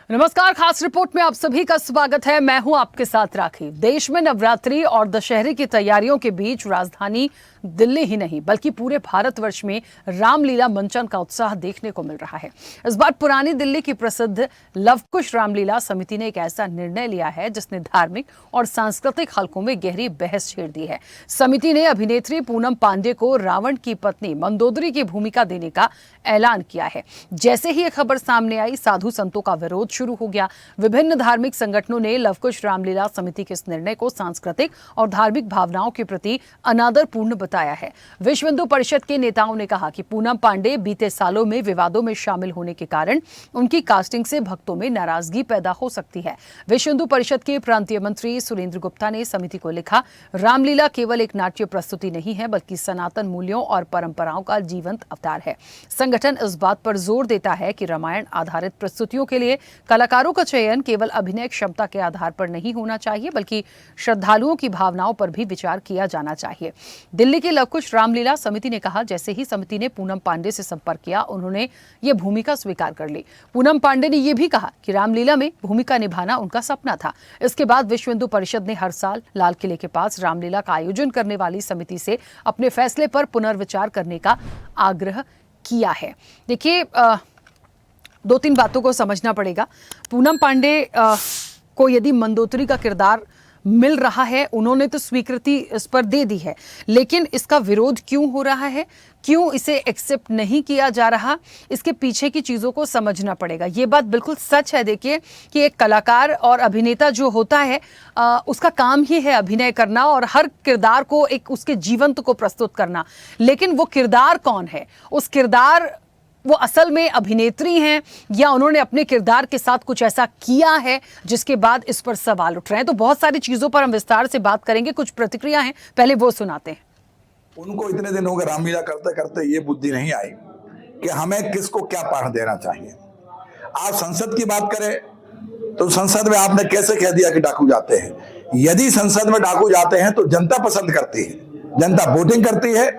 नमस्कार, खास रिपोर्ट में आप सभी का स्वागत है। मैं हूं आपके साथ राखी। देश में नवरात्रि और दशहरे की तैयारियों के बीच राजधानी दिल्ली ही नहीं बल्कि पूरे भारतवर्ष में रामलीला मंचन का उत्साह देखने को मिल रहा है। इस बार पुरानी दिल्ली की प्रसिद्ध लवकुश रामलीला समिति ने एक ऐसा निर्णय लिया है जिसने धार्मिक और सांस्कृतिक हलकों में गहरी बहस छेड़ दी है। समिति ने अभिनेत्री पूनम पांडे को रावण की पत्नी मंदोदरी की भूमिका देने का ऐलान किया है। जैसे ही ये खबर सामने आई, साधु संतों का विरोध शुरू हो गया। विभिन्न धार्मिक संगठनों ने लवकुश रामलीला समिति के इस निर्णय को सांस्कृतिक और धार्मिक भावनाओं के प्रति अनादरपूर्ण बताया है। विश्व हिंदू परिषद के नेताओं ने कहा कि पूनम पांडे बीते सालों में विवादों में शामिल होने के कारण उनकी कास्टिंग से भक्तों में नाराजगी पैदा हो सकती है। विश्व हिंदू परिषद के प्रांतीय मंत्री सुरेंद्र गुप्ता ने समिति को लिखा, रामलीला केवल एक नाट्य प्रस्तुति नहीं है बल्कि सनातन मूल्यों और परंपराओं का जीवंत अवतार है। संगठन इस बात पर जोर देता है कि रामायण आधारित प्रस्तुतियों के लिए कलाकारों का चयन केवल अभिनय क्षमता के आधार पर नहीं होना चाहिए बल्कि श्रद्धालुओं की भावनाओं पर भी विचार किया जाना चाहिए। दिल्ली की लवकुश रामलीला समिति ने कहा, जैसे ही समिति ने पूनम पांडे से संपर्क किया, उन्होंने ये भूमिका स्वीकार कर ली। पूनम पांडे ने यह भी कहा कि रामलीला में भूमिका निभाना उनका सपना था। इसके बाद विश्व हिंदू परिषद ने हर साल लाल किले के पास रामलीला का आयोजन करने वाली समिति से अपने फैसले पर पुनर्विचार करने का आग्रह किया है। देखिए, दो तीन बातों को समझना पड़ेगा। पूनम पांडे को यदि मंदोदरी का किरदार मिल रहा है, उन्होंने तो स्वीकृति इस पर दे दी है, लेकिन इसका विरोध क्यों हो रहा है, क्यों इसे एक्सेप्ट नहीं किया जा रहा, इसके पीछे की चीज़ों को समझना पड़ेगा। ये बात बिल्कुल सच है। देखिए कि एक कलाकार और अभिनेता जो होता है उसका काम ही है अभिनय करना और हर किरदार को एक उसके जीवंत को प्रस्तुत करना। लेकिन वो किरदार कौन है, उस किरदार वो असल में अभिनेत्री हैं या उन्होंने अपने किरदार के साथ कुछ ऐसा किया है जिसके बाद इस पर सवाल उठ रहे हैं। तो बहुत सारी चीज़ों पर हम विस्तार से बात करेंगे। कुछ प्रतिक्रिया हैं, पहले वो सुनाते हैं। उनको इतने दिन हो गए रामलीला करते करते ये बुद्धि नहीं आई कि हमें किसको क्या पाठ देना चाहिए। आप संसद की बात करें तो संसद में आपने कैसे कह दिया कि डाकू जाते हैं। यदि संसद में डाकू जाते हैं तो जनता पसंद करती है, जनता वोटिंग करती है,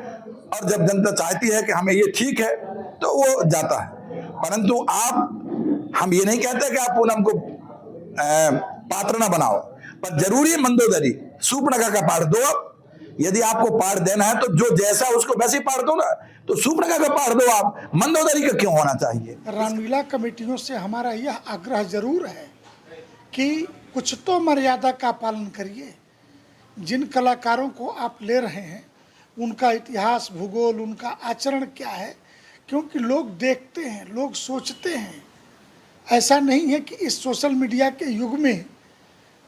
और जब जनता चाहती है कि हमें ये ठीक है तो वो जाता है। परंतु हम ये नहीं कहते कि आप पूनम को पात्र ना बनाओ, पर जरूरी मंदोदरी सूर्पणखा का पाठ दो। यदि आपको पाठ देना है तो जो जैसा उसको वैसे पाठ दो ना, तो सूर्पणखा का पाठ दो, आप मंदोदरी का क्यों होना चाहिए। रामलीला कमेटियों से हमारा यह आग्रह जरूर है कि कुछ तो मर्यादा का पालन करिए। जिन कलाकारों को आप ले रहे हैं उनका इतिहास, भूगोल, उनका आचरण क्या है, क्योंकि लोग देखते हैं, लोग सोचते हैं। ऐसा नहीं है कि इस सोशल मीडिया के युग में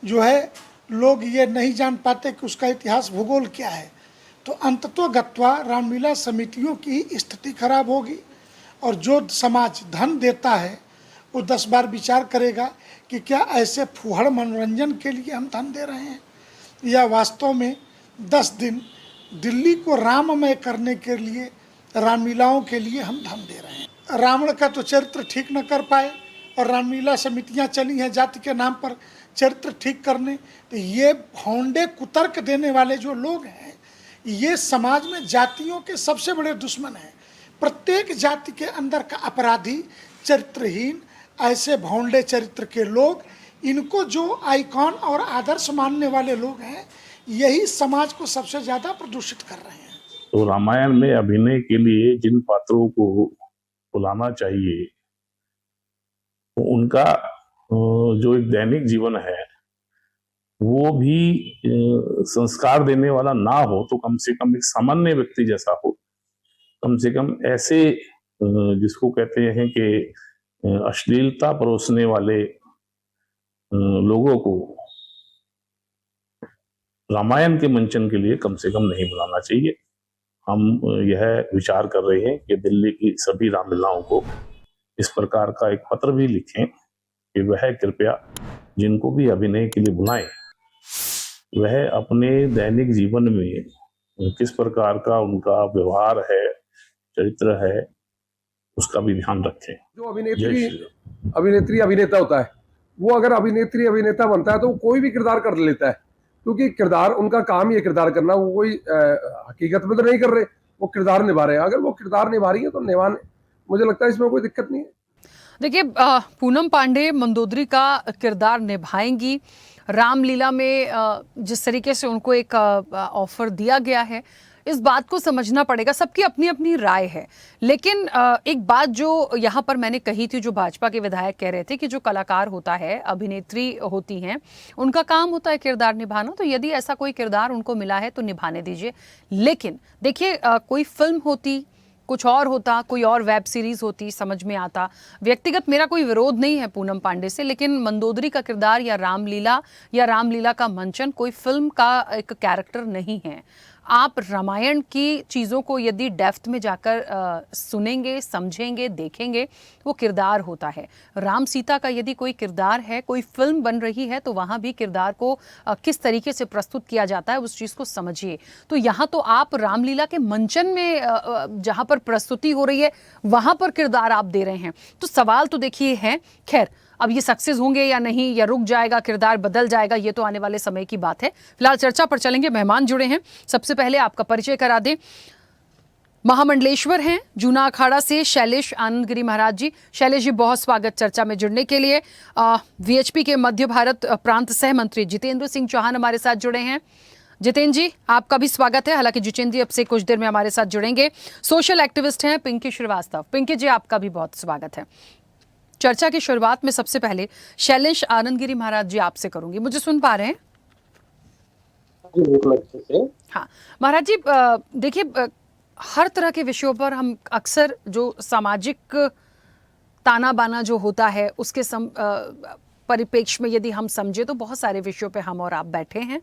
जो है लोग ये नहीं जान पाते कि उसका इतिहास, भूगोल क्या है। तो अंततोगत्वा रामलीला समितियों की स्थिति खराब होगी और जो समाज धन देता है वो 10 बार विचार करेगा कि क्या ऐसे फूहड़ मनोरंजन के लिए हम धन दे रहे हैं या वास्तव में 10 दिन दिल्ली को राममय करने के लिए, रामलीलाओं के लिए हम धन दे रहे हैं। रावण का तो चरित्र ठीक न कर पाए और रामलीला समितियां चली हैं जाति के नाम पर चरित्र ठीक करने। तो ये भौंडे कुतर्क देने वाले जो लोग हैं, ये समाज में जातियों के सबसे बड़े दुश्मन हैं। प्रत्येक जाति के अंदर का अपराधी, चरित्रहीन, ऐसे भौंडे चरित्र के लोग, इनको जो आइकॉन और आदर्श मानने वाले लोग हैं, यही समाज को सबसे ज्यादा प्रदूषित कर रहे हैं। तो रामायण में अभिनय के लिए जिन पात्रों को बुलाना चाहिए, तो उनका जो एक दैनिक जीवन है वो भी संस्कार देने वाला ना हो, तो कम से कम एक सामान्य व्यक्ति जैसा हो। कम से कम ऐसे जिसको कहते हैं कि अश्लीलता परोसने वाले लोगों को रामायण के मंचन के लिए कम से कम नहीं बुलाना चाहिए। हम यह विचार कर रहे हैं कि दिल्ली की सभी रामलीलाओं को इस प्रकार का एक पत्र भी लिखें कि वह कृपया जिनको भी अभिनय के लिए बुलाएं, वह अपने दैनिक जीवन में किस प्रकार का उनका व्यवहार है, चरित्र है, उसका भी ध्यान रखें। जो अभिनेत्री अभिनेता होता है, वो अगर अभिनेत्री अभिनेता बनता है तो वो कोई भी किरदार कर लेता है, क्योंकि किरदार, उनका काम ही है किरदार करना। वो कोई हकीकत में तो नहीं कर रहे, वो किरदार निभा रहे हैं। अगर वो किरदार निभा रही है तो निभाने, मुझे लगता है इसमें कोई दिक्कत नहीं है। देखिए पूनम पांडे मंदोदरी का किरदार निभाएंगी। रामलीला में जिस तरीके से उनको एक ऑफर दिया गया है, इस बात को समझना पड़ेगा। सबकी अपनी अपनी राय है, लेकिन एक बात जो यहाँ पर मैंने कही थी, जो भाजपा के विधायक कह रहे थे कि जो कलाकार होता है, अभिनेत्री होती हैं, उनका काम होता है किरदार निभाना, तो यदि ऐसा कोई किरदार उनको मिला है तो निभाने दीजिए। लेकिन देखिए कोई फिल्म होती, कुछ और होता, कोई और वेब सीरीज होती, समझ में आता। व्यक्तिगत मेरा कोई विरोध नहीं है पूनम पांडे से, लेकिन मंदोदरी का किरदार या रामलीला का मंचन कोई फिल्म का एक कैरेक्टर नहीं है। आप रामायण की चीज़ों को यदि डेप्थ में जाकर सुनेंगे, समझेंगे, देखेंगे, वो किरदार होता है। राम सीता का यदि कोई किरदार है, कोई फिल्म बन रही है, तो वहाँ भी किरदार को किस तरीके से प्रस्तुत किया जाता है, उस चीज़ को समझिए। तो यहाँ तो आप रामलीला के मंचन में जहाँ पर प्रस्तुति हो रही है, वहाँ पर किरदार आप दे रहे हैं। तो सवाल तो देखिए है, खैर अब ये सक्सेस होंगे या नहीं, या रुक जाएगा, किरदार बदल जाएगा, ये तो आने वाले समय की बात है। फिलहाल चर्चा पर चलेंगे। मेहमान जुड़े हैं, सबसे पहले आपका परिचय करा दें। महामंडलेश्वर हैं जूना अखाड़ा से शैलेश आनंदगिरी महाराज जी। शैलेश जी, बहुत स्वागत चर्चा में जुड़ने के लिए। वीएचपी के मध्य भारत प्रांत सह मंत्री जितेंद्र सिंह चौहान हमारे साथ जुड़े हैं। जितेंद्र जी, आपका भी स्वागत है। हालांकि जितेंद्र जी अब से कुछ देर में हमारे साथ जुड़ेंगे। सोशल एक्टिविस्ट हैं पिंकी श्रीवास्तव। पिंकी जी, आपका भी बहुत स्वागत है। चर्चा की शुरुआत में सबसे पहले शैलेश आनंदगिरी महाराज जी आपसे करूंगी। मुझे सुन पा रहे हैं? हाँ महाराज जी, देखिए हर तरह के विषयों पर हम अक्सर जो सामाजिक ताना बाना जो होता है, उसके परिप्रेक्ष्य में यदि हम समझे तो बहुत सारे विषयों पे हम और आप बैठे हैं।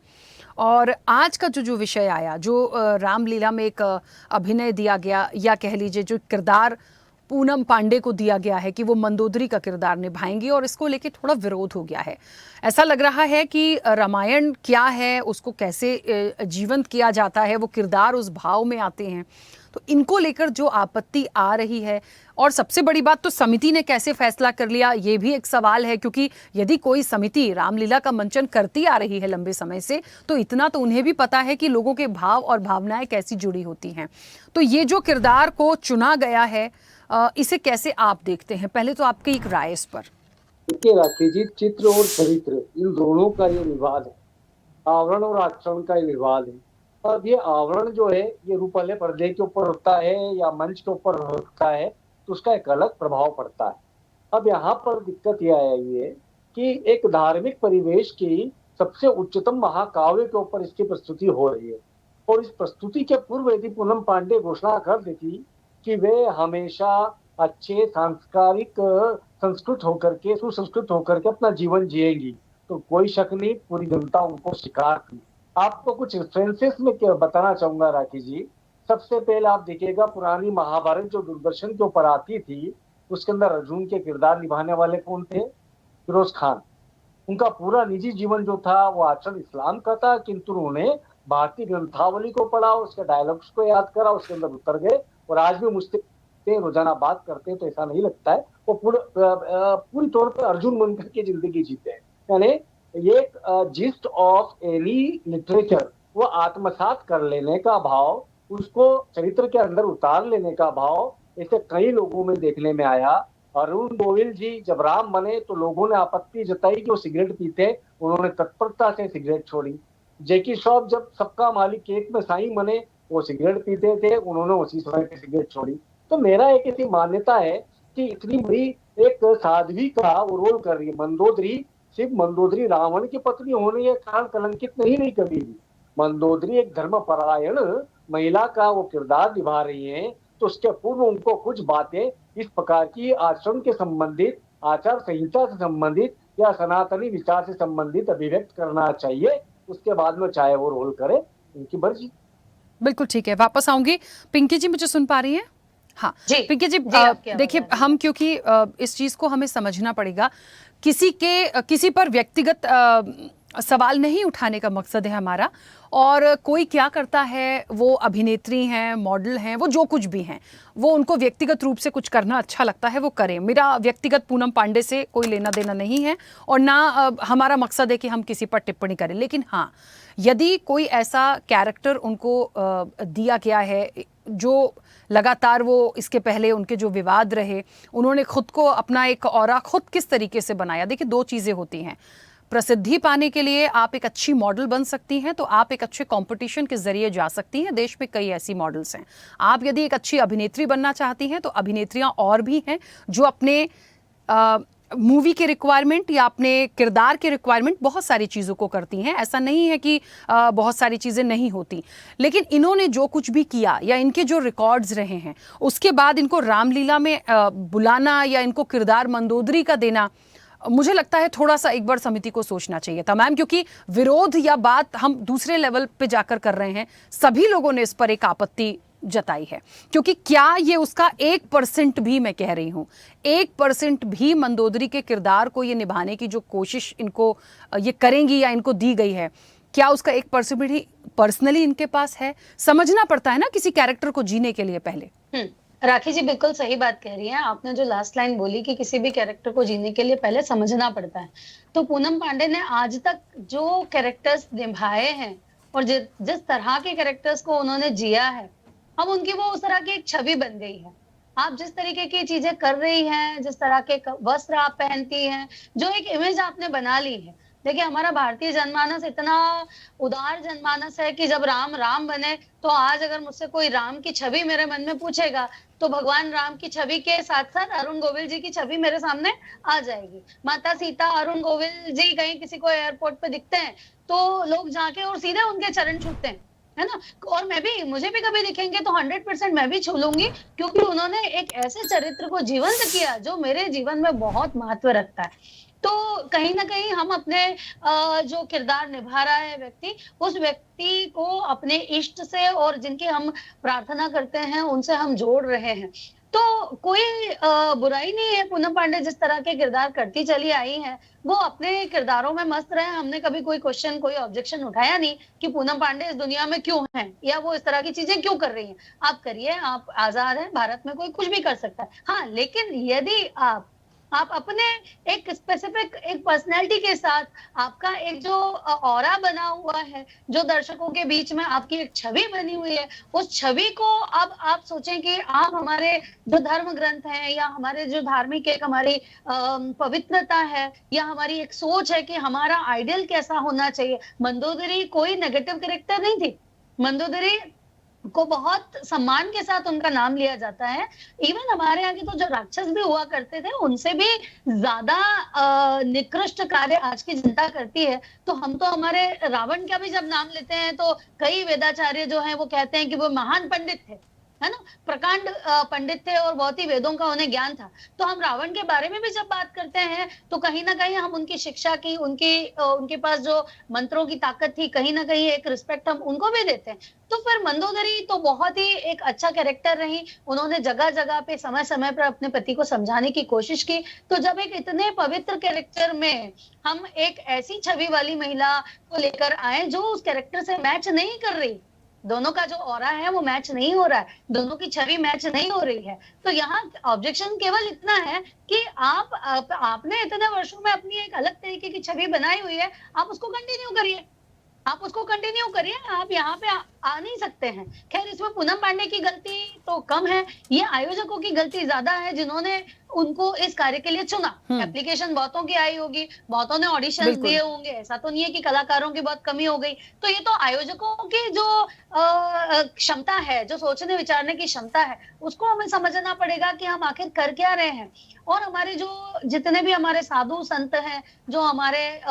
और आज का जो विषय आया, जो रामलीला में एक अभिनय दिया गया, या कह लीजिए जो किरदार पूनम पांडे को दिया गया है कि वो मंदोदरी का किरदार निभाएंगी, और इसको लेके थोड़ा विरोध हो गया है। ऐसा लग रहा है कि रामायण क्या है, उसको कैसे जीवंत किया जाता है, वो किरदार उस भाव में आते हैं। तो इनको लेकर जो आपत्ति आ रही है, और सबसे बड़ी बात तो समिति ने कैसे फैसला कर लिया, ये भी एक सवाल है। क्योंकि यदि कोई समिति रामलीला का मंचन करती आ रही है लंबे समय से, तो इतना तो उन्हें भी पता है कि लोगों के भाव और भावनाएं कैसी जुड़ी होती हैं। तो ये जो किरदार को चुना गया है, इसे कैसे आप देखते हैं? पहले तो आपकी एक राय इस पर। देखिए राखी जी, चित्र और चरित्र, इन दोनों का ये विवाद है। आवरण और आचरण का ये विवाद है। अब ये आवरण जो है, ये रूपले पर्दे के ऊपर होता है या मंच के ऊपर होता है, तो उसका एक अलग प्रभाव पड़ता है। अब यहाँ पर दिक्कत यह आई है कि एक धार्मिक परिवेश की सबसे उच्चतम महाकाव्य के ऊपर इसकी प्रस्तुति हो रही है, और इस प्रस्तुति के पूर्व यदि पूनम पांडे घोषणा कर देती कि वे हमेशा अच्छे सांस्कारिक संस्कृत होकर के, सुसंस्कृत होकर के अपना जीवन जिएंगी, तो कोई शक नहीं, पूरी जनता उनको स्वीकार की। आपको कुछ रेफरेंसेस में बताना चाहूंगा राखी जी। सबसे पहले आप देखिएगा, पुरानी महाभारत जो दूरदर्शन के ऊपर आती थी, उसके अंदर अर्जुन के किरदार निभाने वाले कौन थे? फिरोज खान। उनका पूरा निजी जीवन जो था वो आचरण इस्लाम का था, किंतु उन्होंने भारतीय ग्रंथावली को पढ़ा, उसके डायलॉग्स को याद करा, उसके अंदर उतर गए, और आज भी मुझसे रोजाना बात करते हैं तो ऐसा नहीं लगता है वो पूरी तौर पर अर्जुन बनकर के जिंदगी जीते हैं। यानी ये जिस्ट ऑफ एनी लिटरेचर, वो आत्मसात कर लेने का भाव, उसको चरित्र के अंदर उतार लेने का भाव, ऐसे कई लोगों में देखने में आया। अरुण गोविल जी जब राम बने तो लोगों ने आपत्ति जताई कि वो सिगरेट पीते, उन्होंने तत्परता से सिगरेट छोड़ी। जैकी श्रॉफ जब सबका मालिक केक में साईं बने, वो सिगरेट पीते थे, उन्होंने उसी समय पे सिगरेट छोड़ी। तो मेरा एक ऐसी मान्यता है कि इतनी बड़ी एक साध्वी का वो रोल कर रही है मंदोदरी। सिर्फ मंदोदरी रावण की पत्नी होने के कारण कलंकित नहीं रही कभी भी। मंदोदरी एक धर्मपरायण महिला का वो किरदार निभा रही है, तो उसके पूर्व उनको कुछ बातें इस प्रकार की आचरण के संबंधित, आचार संहिता से संबंधित या सनातनी विचार से संबंधित अभिव्यक्त करना चाहिए। उसके बाद में चाहे वो रोल करे, उनकी मर्जी। बिल्कुल ठीक है, वापस आऊंगी। पिंकी जी, मुझे सुन पा रही हैं? हाँ पिंकी जी, देखिए हम, क्योंकि इस चीज को हमें समझना पड़ेगा, किसी पर व्यक्तिगत सवाल नहीं उठाने का मकसद है हमारा। और कोई क्या करता है, वो अभिनेत्री हैं, मॉडल हैं, वो जो कुछ भी हैं, वो उनको व्यक्तिगत रूप से कुछ करना अच्छा लगता है वो करें। मेरा व्यक्तिगत पूनम पांडे से कोई लेना देना नहीं है और ना हमारा मकसद है कि हम किसी पर टिप्पणी करें। लेकिन हाँ, यदि कोई ऐसा कैरेक्टर उनको दिया गया है जो लगातार वो इसके पहले उनके जो विवाद रहे, उन्होंने खुद को अपना एक ऑरा खुद किस तरीके से बनाया। देखिए, दो चीज़ें होती हैं। प्रसिद्धि पाने के लिए आप एक अच्छी मॉडल बन सकती हैं, तो आप एक अच्छे कंपटीशन के जरिए जा सकती हैं। देश में कई ऐसी मॉडल्स हैं। आप यदि एक अच्छी अभिनेत्री बनना चाहती हैं, तो अभिनेत्रियां और भी हैं जो अपने मूवी के रिक्वायरमेंट या अपने किरदार के रिक्वायरमेंट बहुत सारी चीज़ों को करती हैं। ऐसा नहीं है कि बहुत सारी चीज़ें नहीं होती। लेकिन इन्होंने जो कुछ भी किया या इनके जो रिकॉर्ड्स रहे हैं, उसके बाद इनको रामलीला में बुलाना या इनको किरदार मंदोदरी का देना, मुझे लगता है थोड़ा सा एक बार समिति को सोचना चाहिए था मैम। क्योंकि विरोध या बात हम दूसरे लेवल पे जाकर कर रहे हैं, सभी लोगों ने इस पर एक आपत्ति जताई है। क्योंकि क्या ये उसका 1% भी, मैं कह रही हूं 1% भी मंदोदरी के किरदार को ये निभाने की जो कोशिश इनको ये करेंगी या इनको दी गई है, क्या उसका 1% भी पर्सनली इनके पास है? समझना पड़ता है ना किसी कैरेक्टर को जीने के लिए पहले। राखी जी बिल्कुल सही बात कह रही हैं। आपने जो लास्ट लाइन बोली कि किसी भी कैरेक्टर को जीने के लिए पहले समझना पड़ता है, तो पूनम पांडे ने आज तक जो कैरेक्टर्स निभाए हैं और जिस तरह के कैरेक्टर्स को उन्होंने जिया है, अब उनकी वो उस तरह की एक छवि बन गई है। आप जिस तरीके की चीजें कर रही हैं, जिस तरह के वस्त्र आप पहनती हैं, जो एक इमेज आपने बना ली है। देखिए, हमारा भारतीय जनमानस इतना उदार जनमानस है कि जब राम राम बने, तो आज अगर मुझसे कोई राम की छवि मेरे मन में पूछेगा, तो भगवान राम की छवि के साथ साथ अरुण गोविल जी की छवि मेरे सामने आ जाएगी। माता सीता, अरुण गोविल जी कहीं किसी को एयरपोर्ट पे दिखते हैं तो लोग जाके और सीधे उनके चरण छूते हैं, है ना। और मुझे भी कभी दिखेंगे तो 100% मैं भी छू लूंगी, क्योंकि उन्होंने एक ऐसे चरित्र को जीवंत किया जो मेरे जीवन में बहुत महत्व रखता है। तो कहीं ना कहीं हम अपने जो किरदार निभा रहा है व्यक्ति, उस व्यक्ति को अपने इष्ट से और जिनकी हम प्रार्थना करते हैं उनसे हम जोड़ रहे हैं। तो कोई बुराई नहीं है, पूनम पांडे जिस तरह के किरदार करती चली आई हैं, वो अपने किरदारों में मस्त रहे। हमने कभी कोई क्वेश्चन, कोई ऑब्जेक्शन उठाया नहीं कि पूनम पांडे इस दुनिया में क्यों हैं या वो इस तरह की चीजें क्यों कर रही हैं। आप करिए, आप आजाद हैं, भारत में कोई कुछ भी कर सकता है। हाँ, लेकिन यदि आप अपने एक स्पेसिफिक एक पर्सनैलिटी के साथ, आपका एक जो ऑरा बना हुआ है, जो दर्शकों के बीच में आपकी एक छवि बनी हुई है, उस छवि को अब आप सोचें कि आप हमारे जो धर्म ग्रंथ हैं या हमारे जो धार्मिक एक हमारी पवित्रता है या हमारी एक सोच है कि हमारा आइडियल कैसा होना चाहिए। मंदोदरी कोई नेगेटिव कैरेक्टर नहीं थी। मंदोदरी को बहुत सम्मान के साथ उनका नाम लिया जाता है। इवन हमारे यहाँ के तो जो राक्षस भी हुआ करते थे, उनसे भी ज्यादा निकृष्ट कार्य आज की जनता करती है। तो हम तो हमारे रावण का भी जब नाम लेते हैं तो कई वेदाचार्य जो हैं वो कहते हैं कि वो महान पंडित थे, है ना, प्रकांड पंडित थे और बहुत ही वेदों का उन्हें ज्ञान था। तो हम रावण के बारे में भी जब बात करते हैं तो कहीं ना कहीं हम उनकी शिक्षा की, उनके पास जो मंत्रों की ताकत थी, कहीं ना कहीं एक रिस्पेक्ट हम उनको भी देते हैं। तो फिर मंदोदरी तो बहुत ही एक अच्छा कैरेक्टर रही। उन्होंने जगह जगह पे समय समय पर अपने पति को समझाने की कोशिश की। तो जब एक इतने पवित्र कैरेक्टर में हम एक ऐसी छवि वाली महिला को लेकर आए जो उस कैरेक्टर से मैच नहीं कर रही, दोनों का जो ऑरा है वो मैच नहीं हो रहा है, दोनों की छवि मैच नहीं हो रही है, तो यहाँ ऑब्जेक्शन केवल इतना है कि आपने इतने वर्षों में अपनी एक अलग तरीके की छवि बनाई हुई है, आप उसको कंटिन्यू करिए, आप यहाँ पे आ नहीं सकते हैं। खैर, इसमें पूनम पांडे की गलती तो कम है, ये आयोजकों की गलती ज्यादा है जिन्होंने उनको इस कार्य के लिए चुना। एप्लीकेशन बहुतों की आई होगी, बहुतों ने ऑडिशन दिए होंगे, ऐसा तो नहीं है कि कलाकारों की बहुत कमी हो गई। तो ये तो आयोजकों की जो क्षमता है, जो सोचने विचारने की क्षमता है, उसको हमें समझना पड़ेगा कि हम आखिर कर क्या रहे हैं। और हमारे जो जितने भी हमारे साधु संत हैं, जो हमारे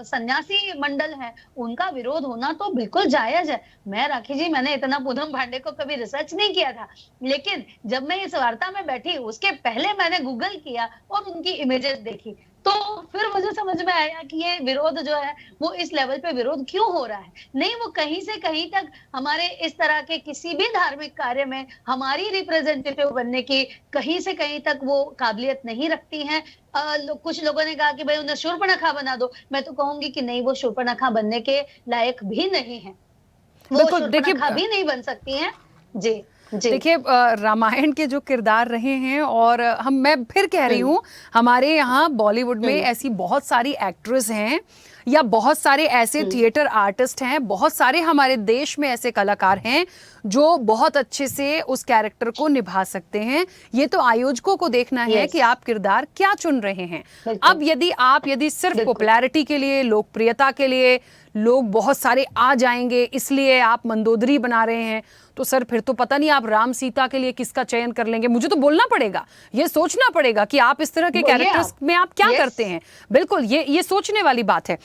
सन्यासी मंडल हैं, उनका विरोध होना तो बिल्कुल जायज है। मैं राखी जी, मैंने इतना पूनम पांडे को कभी रिसर्च नहीं किया था, लेकिन जब मैं इस वार्ता में बैठी उसके पहले मैंने गूगल किया और उनकी इमेजेस देखी, तो फिर मुझे समझ में आया कि ये विरोध जो है वो इस लेवल पे विरोध क्यों हो रहा है। नहीं, वो कहीं से कहीं तक हमारे इस तरह के किसी भी धार्मिक कार्य में हमारी रिप्रेजेंटेटिव बनने की कहीं से कहीं तक वो काबिलियत नहीं रखती हैं। कुछ लोगों ने कहा कि भाई उन्हें शूर्पणखा बना दो। मैं तो कहूंगी कि नहीं, वो शूर्पणखा बनने के लायक भी नहीं है। वो बिल्कुल, देखिए शूर्पणखा भी नहीं बन सकती हैं। जी, जी। देखिए रामायण के जो किरदार रहे हैं और मैं फिर कह रही हूँ, हमारे यहाँ बॉलीवुड में ऐसी बहुत सारी एक्ट्रेस हैं या बहुत सारे ऐसे थिएटर आर्टिस्ट हैं, बहुत सारे हमारे देश में ऐसे कलाकार हैं जो बहुत अच्छे से उस कैरेक्टर को निभा सकते हैं। ये तो आयोजकों को देखना है कि आप किरदार क्या चुन रहे हैं। अब यदि सिर्फ पॉपुलैरिटी के लिए, लोकप्रियता के लिए लोग बहुत सारे आ जाएंगे इसलिए आप मंदोदरी बना रहे हैं, तो सर फिर तो पता नहीं आप राम सीता के लिए किसका चयन कर लेंगे। मुझे तो बोलना पड़ेगा, ये सोचना पड़ेगा कि आप इस तरह के कैरेक्टर्स में आप क्या करते हैं। बिल्कुल, ये सोचने वाली बात है।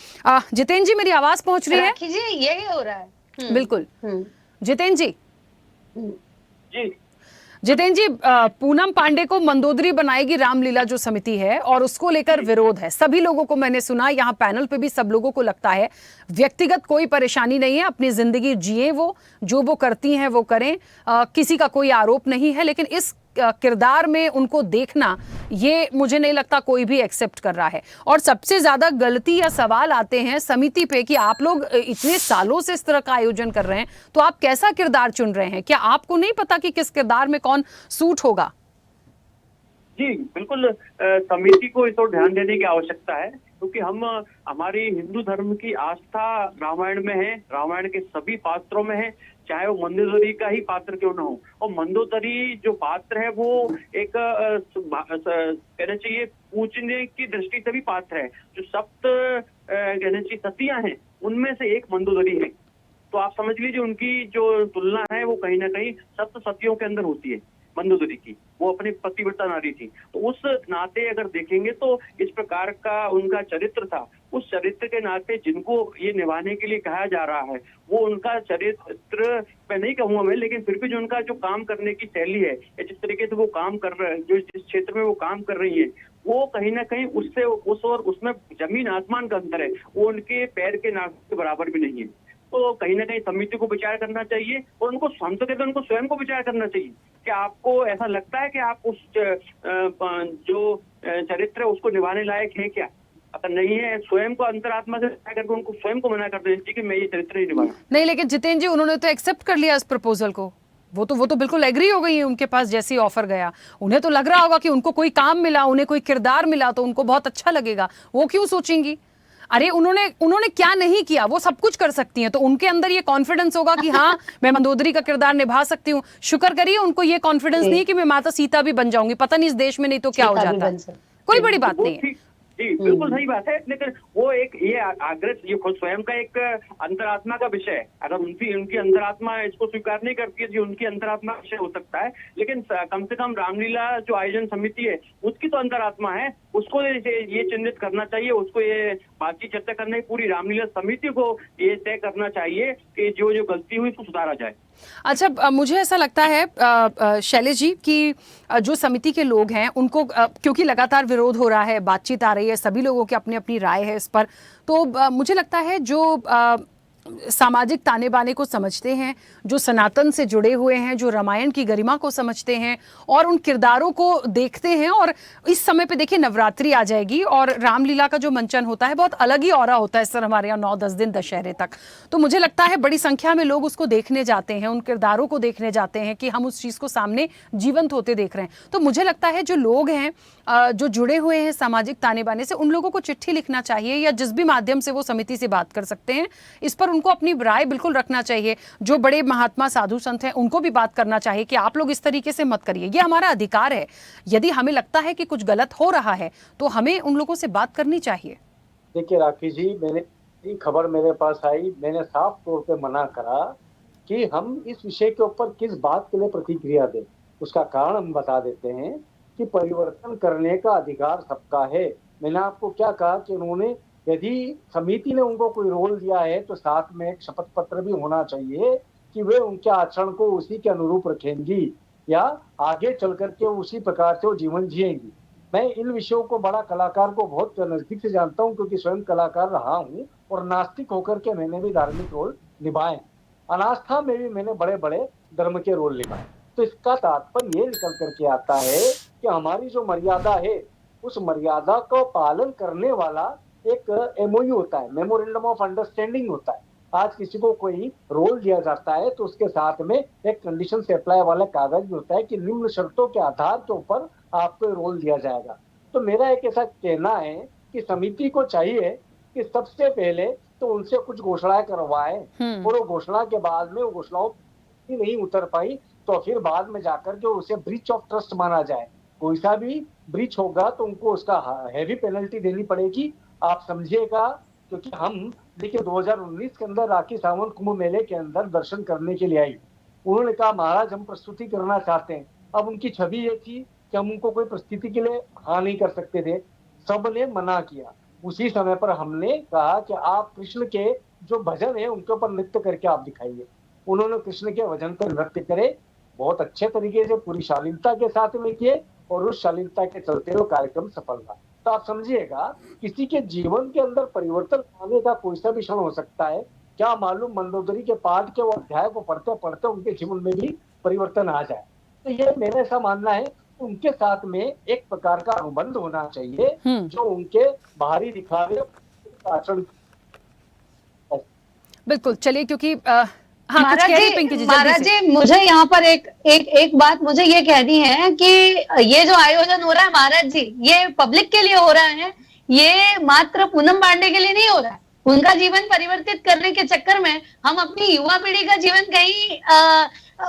जितेंद्र जी, मेरी आवाज पहुंच रही है? जी, यही हो रहा है। बिल्कुल, जितेंद्र जी। जी जितेंद्र जी, पूनम पांडे को मंदोदरी बनाएगी रामलीला जो समिति है और उसको लेकर विरोध है। सभी लोगों को मैंने सुना, यहाँ पैनल पे भी सब लोगों को लगता है व्यक्तिगत कोई परेशानी नहीं है, अपनी जिंदगी जिए, वो जो वो करती हैं वो करें, किसी का कोई आरोप नहीं है। लेकिन इस किरदार में उनको देखना, ये मुझे नहीं लगता कोई भी एक्सेप्ट कर रहा है। और सबसे ज्यादा गलती या सवाल आते हैं समिति पे कि आप लोग इतने सालों से इस तरह का आयोजन कर रहे हैं, तो आप कैसा किरदार चुन रहे हैं? क्या आपको नहीं पता कि किस किरदार में कौन सूट होगा? जी बिल्कुल, समिति को इस ओर ध्यान देने की आवश्यकता है, क्योंकि हम हमारी हिंदू धर्म की आस्था रामायण में है, रामायण के सभी पात्रों में है, चाहे वो मंदोदरी का ही पात्र क्यों न हो। और मंदोदरी जो पात्र है वो एक कहना चाहिए पूजने की दृष्टि से भी पात्र है। जो सप्त कहना चाहिए सतियां हैं उनमें से एक मंदोदरी है, तो आप समझ लीजिए उनकी जो तुलना है वो कहीं ना कहीं सप्त सतियों के अंदर होती है। मंदोदरी की वो अपनी पतिव्रता नारी थी, तो उस नाते अगर देखेंगे तो इस प्रकार का उनका चरित्र था। उस चरित्र के नाते जिनको ये निभाने के लिए कहा जा रहा है वो उनका चरित्र मैं नहीं कहूंगा मैं, लेकिन फिर भी जो उनका जो काम करने की शैली है या जिस तरीके से वो काम कर रहे हैं, जो जिस क्षेत्र में वो काम कर रही है, वो कहीं ना कहीं उससे उस और उसमें जमीन आसमान का अंतर है। वो उनके पैर के नाक के बराबर भी नहीं है। तो कहीं ना कहीं समिति को विचार करना चाहिए और उनको, हम तो कहते हैं उनको स्वयं को विचार करना चाहिए कि आपको ऐसा लगता है कि आप उस जो चरित्र है उसको निभाने लायक है क्या। अगर नहीं है, स्वयं को अंतरात्मा से करके उनको स्वयं को मना कर देना चाहिए कि मैं ये चरित्र नहीं निभाऊंगा। नहीं, लेकिन जितेंद्र जी उन्होंने तो एक्सेप्ट कर लिया इस प्रपोजल को। वो तो बिल्कुल एग्री हो गई है, उनके पास जैसे ही ऑफर गया उन्हें तो लग रहा होगा कि उनको कोई काम मिला, उन्हें कोई किरदार मिला तो उनको बहुत अच्छा लगेगा। वो क्यों सोचेंगी? अरे उन्होंने क्या नहीं किया, वो सब कुछ कर सकती हैं, तो उनके अंदर ये कॉन्फिडेंस होगा कि हाँ मैं मंदोदरी का किरदार निभा सकती हूँ। शुक्र करिए उनको ये कॉन्फिडेंस नहीं कि मैं माता सीता भी बन जाऊंगी, पता नहीं इस देश में नहीं तो क्या हो जाता। कोई बड़ी बात नहीं है। जी बिल्कुल सही बात है, लेकिन वो एक ये आग्रह, ये खुद स्वयं का एक अंतरात्मा का विषय है। अगर उनकी अंतरात्मा इसको स्वीकार नहीं करती है, जो उनकी अंतरात्मा विषय हो सकता है, लेकिन कम से कम रामलीला जो आयोजन समिति है उसकी तो अंतरात्मा है, उसको ये चिन्हित करना चाहिए, उसको ये बातचीत चर्चा करने की पूरी रामलीला समिति को ये तय करना चाहिए कि जो जो गलती हुई उसको सुधारा जाए। अच्छा, मुझे ऐसा लगता है शैलेश जी कि जो समिति के लोग हैं उनको क्योंकि लगातार विरोध हो रहा है, बातचीत आ रही है, सभी लोगों की अपनी अपनी राय है इस पर, तो मुझे लगता है जो सामाजिक ताने बाने को समझते हैं, जो सनातन से जुड़े हुए हैं, जो रामायण की गरिमा को समझते हैं और उन किरदारों को देखते हैं, और इस समय पे देखिए नवरात्रि आ जाएगी और रामलीला का जो मंचन होता है बहुत अलग ही ऑरा होता है सर हमारे यहाँ 9-10 दिन दशहरे तक। तो मुझे लगता है बड़ी संख्या में लोग उसको देखने जाते हैं, उन किरदारों को देखने जाते हैं कि हम उस चीज़ को सामने जीवंत होते देख रहे हैं। तो मुझे लगता है जो लोग हैं जो जुड़े हुए हैं सामाजिक ताने बाने से, उन लोगों को चिट्ठी लिखना चाहिए या जिस भी माध्यम से वो समिति से बात कर सकते हैं, इस पर उनको अपनी राय बिल्कुल रखना चाहिए। जो बड़े महात्मा साधु संत हैं उनको भी बात करना चाहिए कि आप लोग इस तरीके से मत करिए, ये हमारा अधिकार है। यदि हमें लगता है कि कुछ गलत हो रहा है तो हमें उन लोगों से बात करनी चाहिए। देखिए राखी जी, खबर मेरे पास आई, मैंने साफ तौर पे मना करा कि हम इस विषय के ऊपर किस बात के लिए प्रतिक्रिया दें। उसका कारण हम बता देते हैं कि परिवर्तन करने का अधिकार सबका है। मैंने आपको क्या कहा कि उन्होंने, यदि समिति ने उनको कोई रोल दिया है तो साथ में एक शपथ पत्र भी होना चाहिए कि वे उनके आचरण को उसी के अनुरूप रखेंगी या आगे चल करके उसी प्रकार से वो जीवन जिएंगी। मैं इन विषयों को बड़ा कलाकार को बहुत नजदीक से जानता हूं, क्योंकि स्वयं कलाकार रहा हूं और नास्तिक होकर के मैंने भी धार्मिक रोल निभाए, अनास्था में भी मैंने बड़े बड़े धर्म के रोल निभाए। तो इसका तात्पर्य ये निकल करके आता है कि हमारी जो मर्यादा है उस मर्यादा को पालन करने वाला एक एमओयू होता है, मेमोरेंडम ऑफ अंडरस्टैंडिंग होता है। आज किसी को कोई रोल दिया जाता है तो उसके साथ में एक कंडीशन से अप्लाई वाला कागज भी होता है कि निम्न शर्तों के आधार के ऊपर आपको रोल दिया जाएगा। तो मेरा एक ऐसा कहना है कि समिति को चाहिए कि सबसे पहले तो उनसे कुछ घोषणाएं करवाएं और वो घोषणा के बाद में वो घोषणाओं नहीं उतर पाई तो फिर बाद में जाकर के उसे ब्रीच ऑफ ट्रस्ट माना जाए। कोई सा भी ब्रीच होगा तो उनको उसका हैवी पेनल्टी देनी पड़ेगी, आप समझिएगा। क्योंकि हम देखिए 2019 के अंदर राखी सावंत कुंभ मेले के अंदर दर्शन करने के लिए आई, उन्होंने कहा महाराज हम प्रस्तुति करना चाहते हैं। अब उनकी छवि ये थी कि हम उनको कोई प्रस्तुति के लिए हाँ नहीं कर सकते थे, सबने मना किया। उसी समय पर हमने कहा कि आप कृष्ण के जो भजन है उनके ऊपर नृत्य करके आप दिखाइए। उन्होंने कृष्ण के भजन पर नृत्य करे, बहुत अच्छे तरीके से पूरी शालीनता के साथ में किए और उस शालीनता के चलते वो कार्यक्रम सफल रहा। तो आप समझिएगा किसी के जीवन के अंदर परिवर्तन आने का कोई सा भी क्षण हो सकता है, क्या मालूम मंदोदरी के पाठ के वो अध्याय को पढ़ते पढ़ते उनके जीवन में भी परिवर्तन आ जाए। तो ये मेरा ऐसा मानना है, उनके साथ में एक प्रकार का अनुबंध होना चाहिए जो उनके बाहरी दिखावे आचरण। बिल्कुल, चलिए क्योंकि हाँ, महाराज जी मुझे यहाँ पर एक बात मुझे ये कहनी है कि ये जो आयोजन हो रहा है महाराज जी, ये पब्लिक के लिए हो रहा है, ये मात्र पूनम पांडे के लिए नहीं हो रहा है। उनका जीवन परिवर्तित करने के चक्कर में हम अपनी युवा पीढ़ी का जीवन कहीं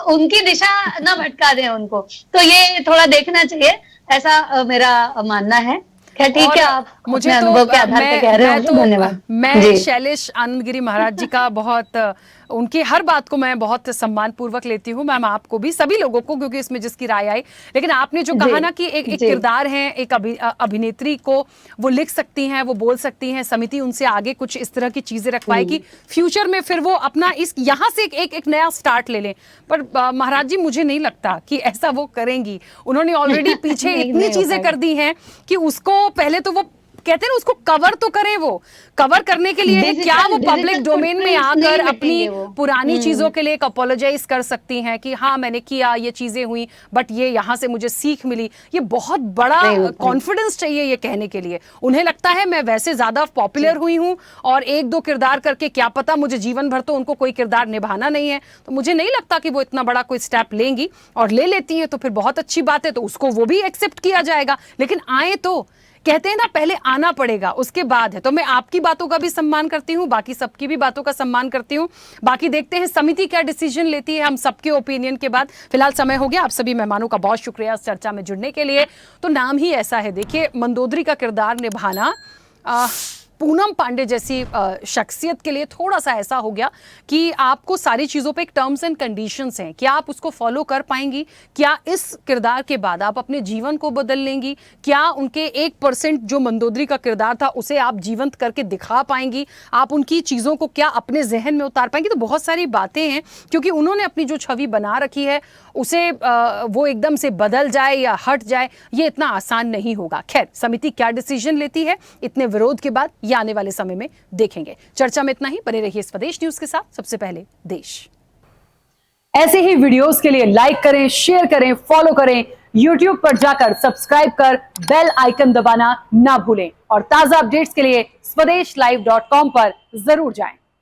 उनकी दिशा न भटका दें उनको, तो ये थोड़ा देखना चाहिए, ऐसा मेरा मानना है। ठीक है, आप मुझे अनुभव के आधार पे कह रहे हो, धन्यवाद। मैं शैलेश आनंद गिरी महाराज जी का बहुत उनकी हर बात को मैं बहुत सम्मान पूर्वक लेती हूँ, मैम आपको भी, सभी लोगों को, क्योंकि इसमें जिसकी राय आई। लेकिन आपने जो कहा ना कि एक किरदार है, एक अभिनेत्री को वो लिख सकती हैं, वो बोल सकती हैं, समिति उनसे आगे कुछ इस तरह की चीजें रखवाएगी, फ्यूचर में फिर वो अपना इस यहाँ से एक नया स्टार्ट ले लें। पर महाराज जी मुझे नहीं लगता कि ऐसा वो करेंगी। उन्होंने ऑलरेडी पीछे इतनी चीजें कर दी हैं कि उसको पहले तो वो कहते हैं ना उसको कवर तो करे, वो कवर करने के लिए क्या वो पब्लिक डोमेन में आकर अपनी पुरानी चीजों के लिए एक अपोलोजाइज कर सकती हैं कि हाँ मैंने किया, ये चीजें हुई, बट ये यहाँ से मुझे सीख मिली। ये बहुत बड़ा कॉन्फिडेंस चाहिए ये कहने के लिए। उन्हें लगता है मैं वैसे ज्यादा पॉपुलर हुई हूँ और एक दो किरदार करके क्या पता मुझे जीवन भर तो उनको कोई किरदार निभाना नहीं है, तो मुझे नहीं लगता कि वो इतना बड़ा कोई स्टेप लेंगी। और ले लेती है तो फिर बहुत अच्छी बात है, तो उसको वो भी एक्सेप्ट किया जाएगा। लेकिन आए तो कहते हैं ना पहले आना पड़ेगा उसके बाद है। तो मैं आपकी बातों का भी सम्मान करती हूँ, बाकी सबकी भी बातों का सम्मान करती हूँ। बाकी देखते हैं समिति क्या डिसीजन लेती है हम सबके ओपिनियन के बाद। फिलहाल समय हो गया। आप सभी मेहमानों का बहुत शुक्रिया इस चर्चा में जुड़ने के लिए। तो नाम ही ऐसा है, देखिए मंदोदरी का किरदार निभाना पूनम पांडे जैसी शख्सियत के लिए थोड़ा सा ऐसा हो गया कि आपको सारी चीज़ों पे एक टर्म्स एंड कंडीशंस हैं, क्या आप उसको फॉलो कर पाएंगी, क्या इस किरदार के बाद आप अपने जीवन को बदल लेंगी, क्या उनके 1% जो मंदोदरी का किरदार था उसे आप जीवंत करके दिखा पाएंगी, आप उनकी चीज़ों को क्या अपने जहन में उतार पाएंगी। तो बहुत सारी बातें हैं, क्योंकि उन्होंने अपनी जो छवि बना रखी है उसे वो एकदम से बदल जाए या हट जाए, ये इतना आसान नहीं होगा। खैर समिति क्या डिसीजन लेती है इतने विरोध के बाद, ये आने वाले समय में देखेंगे। चर्चा में इतना ही। बने रहिए स्वदेश न्यूज के साथ। सबसे पहले देश। ऐसे ही वीडियोस के लिए लाइक करें, शेयर करें, फॉलो करें, YouTube पर जाकर सब्सक्राइब कर बेल आइकन दबाना ना भूलें और ताजा अपडेट्स के लिए swedeshlive.com पर जरूर जाएं।